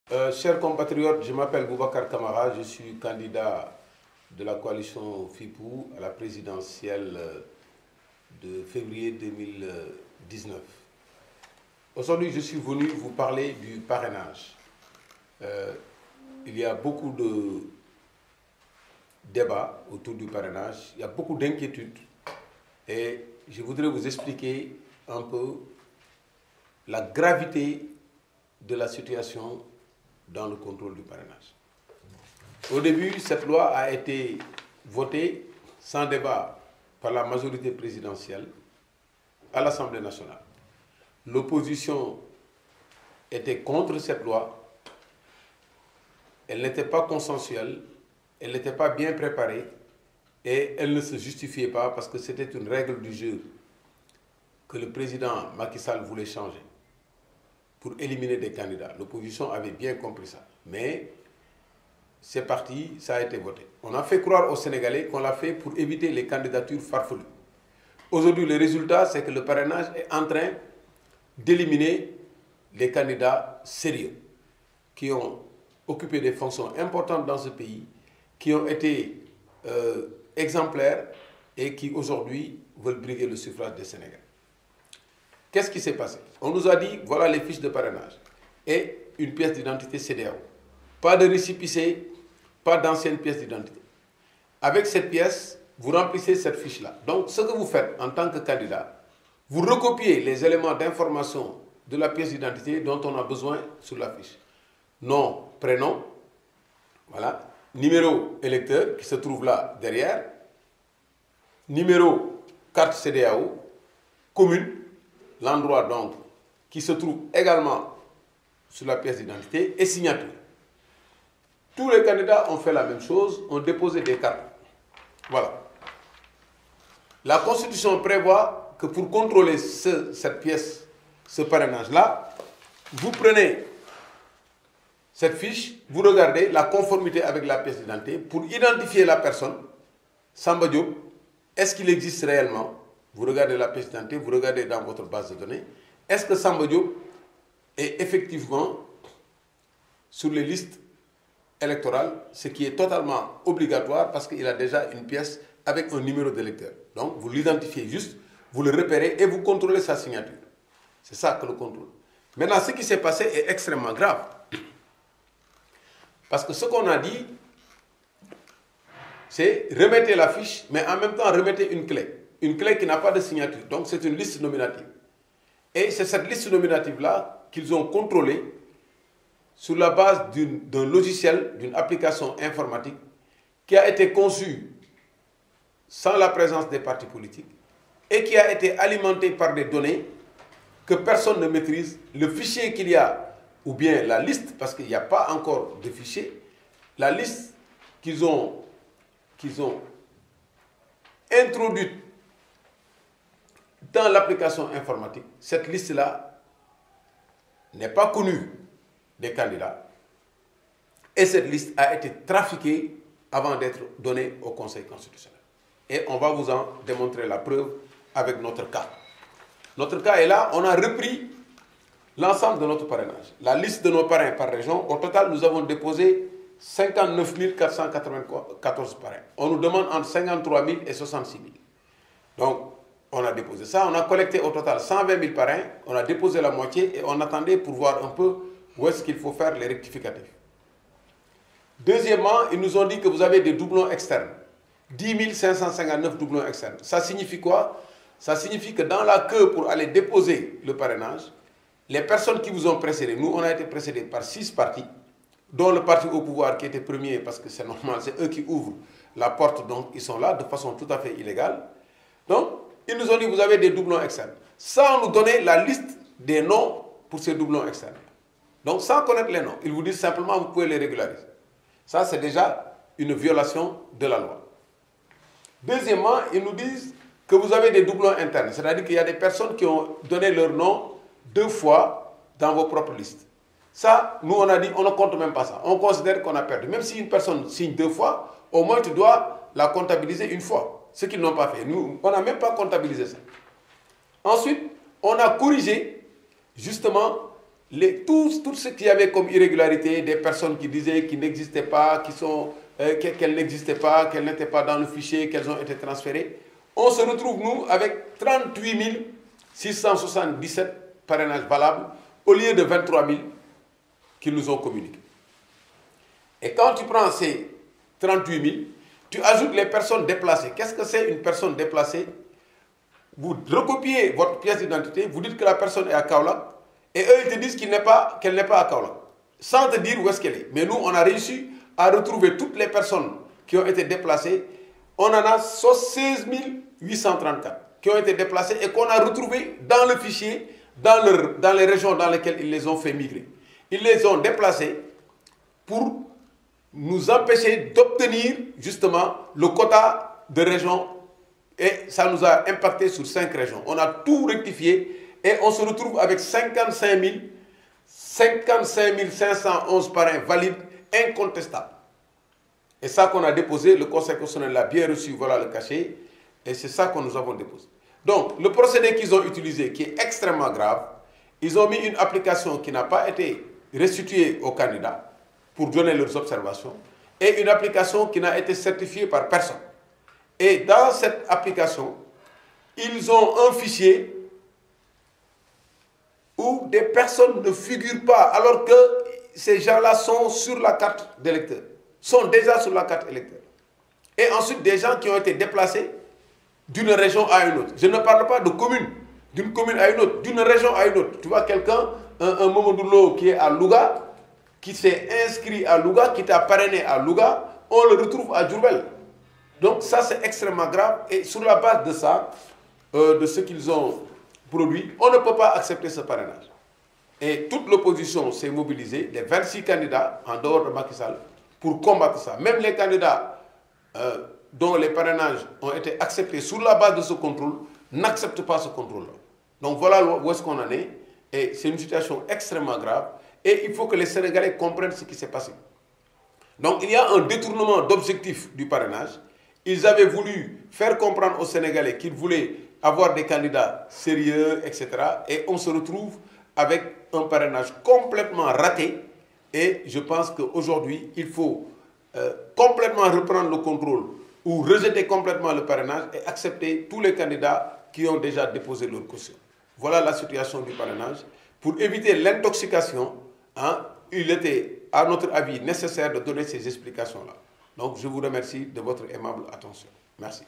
Chers compatriotes, je m'appelle Boubacar Camara, je suis candidat de la coalition FIPOU à la présidentielle de février 2019. Aujourd'hui, je suis venu vous parler du parrainage. Il y a beaucoup de débats autour du parrainage, il y a beaucoup d'inquiétudes et je voudrais vous expliquer un peu la gravité de la situation dans le contrôle du parrainage. Au début, cette loi a été votée sans débat par la majorité présidentielle à l'Assemblée nationale. L'opposition était contre cette loi, elle n'était pas consensuelle, elle n'était pas bien préparée et elle ne se justifiait pas parce que c'était une règle du jeu que le président Macky Sall voulait changer pour éliminer des candidats. L'opposition avait bien compris ça. Mais c'est parti, ça a été voté. On a fait croire aux Sénégalais qu'on l'a fait pour éviter les candidatures farfelues. Aujourd'hui, le résultat, c'est que le parrainage est en train d'éliminer les candidats sérieux qui ont occupé des fonctions importantes dans ce pays, qui ont été exemplaires et qui aujourd'hui veulent briguer le suffrage des Sénégalais. Qu'est-ce qui s'est passé? On nous a dit, voilà les fiches de parrainage et une pièce d'identité CEDEAO. Pas de récépissé, pas d'ancienne pièce d'identité. Avec cette pièce, vous remplissez cette fiche-là. Donc, ce que vous faites en tant que candidat, vous recopiez les éléments d'information de la pièce d'identité dont on a besoin sur la fiche. Nom, prénom, voilà, numéro électeur qui se trouve là derrière, numéro carte CEDEAO, commune, l'endroit donc qui se trouve également sur la pièce d'identité et signature. Tous les candidats ont fait la même chose, ont déposé des cartes. Voilà. La Constitution prévoit que pour contrôler cette pièce, ce parrainage-là, vous prenez cette fiche, vous regardez la conformité avec la pièce d'identité pour identifier la personne, Samba Diop, est-ce qu'il existe réellement? Vous regardez la pièce d'identité, vous regardez dans votre base de données, est-ce que Samba Diop est effectivement sur les listes électorales, ce qui est totalement obligatoire parce qu'il a déjà une pièce avec un numéro d'électeur. Donc vous l'identifiez juste, vous le repérez et vous contrôlez sa signature. C'est ça que le contrôle. Maintenant, ce qui s'est passé est extrêmement grave. Parce que ce qu'on a dit, c'est remettez la fiche, mais en même temps remettez une clé. Une clé qui n'a pas de signature. Donc c'est une liste nominative. Et c'est cette liste nominative-là qu'ils ont contrôlée sur la base d'un logiciel, d'une application informatique qui a été conçue sans la présence des partis politiques et qui a été alimentée par des données que personne ne maîtrise. Le fichier qu'il y a, ou bien la liste, parce qu'il n'y a pas encore de fichier, la liste qu'ils ont introduite dans l'application informatique, cette liste-là n'est pas connue des candidats et cette liste a été trafiquée avant d'être donnée au Conseil constitutionnel. Et on va vous en démontrer la preuve avec notre cas. Notre cas est là, on a repris l'ensemble de notre parrainage. La liste de nos parrains par région, au total, nous avons déposé 59 494 parrains. On nous demande entre 53 000 et 66 000. Donc, on a déposé ça, on a collecté au total 120 000 parrains, on a déposé la moitié et on attendait pour voir un peu où est-ce qu'il faut faire les rectificatifs. Deuxièmement, ils nous ont dit que vous avez des doublons externes. 10 559 doublons externes. Ça signifie quoi? Ça signifie que dans la queue pour aller déposer le parrainage, les personnes qui vous ont précédé, nous on a été précédés par 6 partis, dont le parti au pouvoir qui était premier parce que c'est normal, c'est eux qui ouvrent la porte, donc ils sont là de façon tout à fait illégale. Donc, ils nous ont dit que vous avez des doublons externes, sans nous donner la liste des noms pour ces doublons externes. Donc, sans connaître les noms, ils vous disent simplement vous pouvez les régulariser. Ça, c'est déjà une violation de la loi. Deuxièmement, ils nous disent que vous avez des doublons internes, c'est-à-dire qu'il y a des personnes qui ont donné leur nom 2 fois dans vos propres listes. Ça, nous, on a dit, on ne compte même pas ça. On considère qu'on a perdu. Même si une personne signe 2 fois, au moins tu dois la comptabiliser 1 fois. Ce qu'ils n'ont pas fait. Nous, on n'a même pas comptabilisé ça. Ensuite, on a corrigé justement tout ce qu'il y avait comme irrégularité, des personnes qui disaient qu'ils n'existaient pas, qu'elles n'existaient pas, qu'elles n'étaient pas dans le fichier, qu'elles ont été transférées, on se retrouve, nous, avec 38 677 parrainages valables au lieu de 23 000 qu'ils nous ont communiqués. Et quand tu prends ces 38 000, tu ajoutes les personnes déplacées. Qu'est-ce que c'est une personne déplacée? Vous recopiez votre pièce d'identité, vous dites que la personne est à Kaolack, et eux, ils te disent qu'elle n'est pas à Kaolack, sans te dire où est-ce qu'elle est. Mais nous, on a réussi à retrouver toutes les personnes qui ont été déplacées. On en a 16 834 qui ont été déplacées et qu'on a retrouvées dans le fichier, dans les régions dans lesquelles ils les ont fait migrer. Ils les ont déplacées pour nous empêcher d'obtenir justement le quota de régions, et ça nous a impacté sur 5 régions. On a tout rectifié et on se retrouve avec 55 511 parrains valides, incontestables. Et ça qu'on a déposé, le Conseil constitutionnel l'a bien reçu, voilà le cachet, et c'est ça que nous avons déposé. Donc, le procédé qu'ils ont utilisé, qui est extrêmement grave, ils ont mis une application qui n'a pas été restituée aux candidats pour donner leurs observations, et une application qui n'a été certifiée par personne. Et dans cette application, ils ont un fichier où des personnes ne figurent pas, alors que ces gens-là sont sur la carte d'électeur, sont déjà sur la carte électeur. Et ensuite, des gens qui ont été déplacés d'une région à une autre. Je ne parle pas de commune, d'une commune à une autre, d'une région à une autre. Tu vois quelqu'un, un Momodoulo qui est à Louga, qui s'est inscrit à Louga, qui t'a parrainé à Louga, on le retrouve à Diourbel. Donc ça, c'est extrêmement grave. Et sur la base de ça, de ce qu'ils ont produit, on ne peut pas accepter ce parrainage. Et toute l'opposition s'est mobilisée, des 26 candidats en dehors de Macky Sall, pour combattre ça. Même les candidats dont les parrainages ont été acceptés sur la base de ce contrôle n'acceptent pas ce contrôle-là. Donc voilà où est-ce qu'on en est. Et c'est une situation extrêmement grave. Et il faut que les Sénégalais comprennent ce qui s'est passé. Donc il y a un détournement d'objectif du parrainage. Ils avaient voulu faire comprendre aux Sénégalais qu'ils voulaient avoir des candidats sérieux, etc. Et on se retrouve avec un parrainage complètement raté. Et je pense qu'aujourd'hui, il faut complètement reprendre le contrôle ou rejeter complètement le parrainage et accepter tous les candidats qui ont déjà déposé leur caution. Voilà la situation du parrainage. Pour éviter l'intoxication, il était, à notre avis, nécessaire de donner ces explications-là. Donc, je vous remercie de votre aimable attention. Merci.